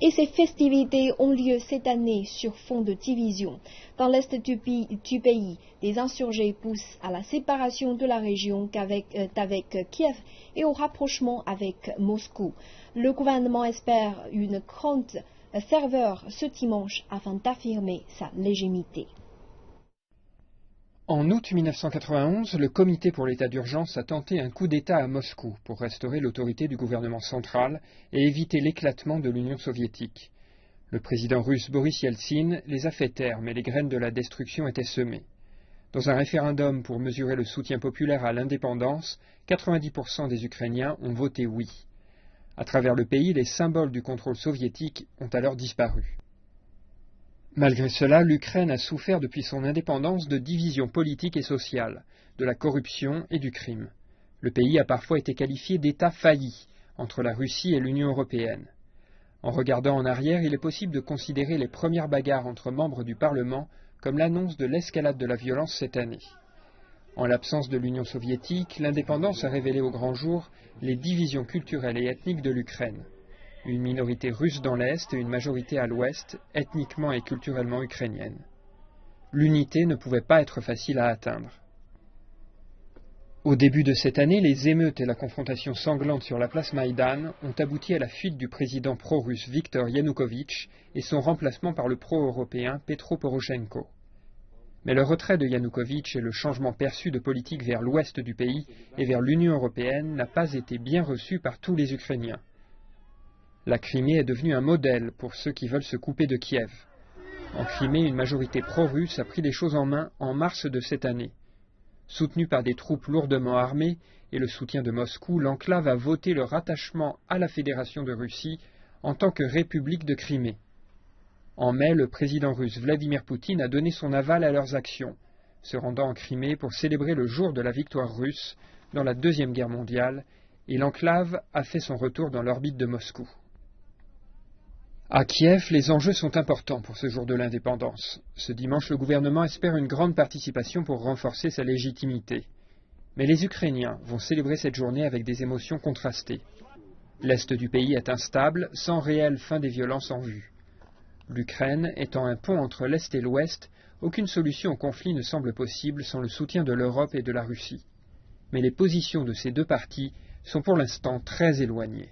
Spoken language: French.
Et ces festivités ont lieu cette année sur fond de division. Dans l'est du pays, des insurgés poussent à la séparation de la région avec Kiev et au rapprochement avec Moscou. Le gouvernement espère une grande ferveur ce dimanche afin d'affirmer sa légitimité. En août 1991, le Comité pour l'état d'urgence a tenté un coup d'État à Moscou pour restaurer l'autorité du gouvernement central et éviter l'éclatement de l'Union soviétique. Le président russe Boris Yeltsin les a fait taire, mais les graines de la destruction étaient semées. Dans un référendum pour mesurer le soutien populaire à l'indépendance, 90% des Ukrainiens ont voté oui. À travers le pays, les symboles du contrôle soviétique ont alors disparu. Malgré cela, l'Ukraine a souffert depuis son indépendance de divisions politiques et sociales, de la corruption et du crime. Le pays a parfois été qualifié d'État failli entre la Russie et l'Union européenne. En regardant en arrière, il est possible de considérer les premières bagarres entre membres du Parlement comme l'annonce de l'escalade de la violence cette année. En l'absence de l'Union soviétique, l'indépendance a révélé au grand jour les divisions culturelles et ethniques de l'Ukraine. Une minorité russe dans l'Est et une majorité à l'Ouest, ethniquement et culturellement ukrainienne. L'unité ne pouvait pas être facile à atteindre. Au début de cette année, les émeutes et la confrontation sanglante sur la place Maïdan ont abouti à la fuite du président pro-russe Viktor Yanukovych et son remplacement par le pro-européen Petro Poroshenko. Mais le retrait de Yanukovych et le changement perçu de politique vers l'ouest du pays et vers l'Union européenne n'a pas été bien reçu par tous les Ukrainiens. La Crimée est devenue un modèle pour ceux qui veulent se couper de Kiev. En Crimée, une majorité pro-russe a pris les choses en main en mars de cette année. Soutenue par des troupes lourdement armées et le soutien de Moscou, l'enclave a voté le rattachement à la Fédération de Russie en tant que République de Crimée. En mai, le président russe Vladimir Poutine a donné son aval à leurs actions, se rendant en Crimée pour célébrer le jour de la victoire russe dans la Deuxième Guerre mondiale, et l'enclave a fait son retour dans l'orbite de Moscou. À Kiev, les enjeux sont importants pour ce jour de l'indépendance. Ce dimanche, le gouvernement espère une grande participation pour renforcer sa légitimité. Mais les Ukrainiens vont célébrer cette journée avec des émotions contrastées. L'Est du pays est instable, sans réelle fin des violences en vue. L'Ukraine étant un pont entre l'Est et l'Ouest, aucune solution au conflit ne semble possible sans le soutien de l'Europe et de la Russie. Mais les positions de ces deux parties sont pour l'instant très éloignées.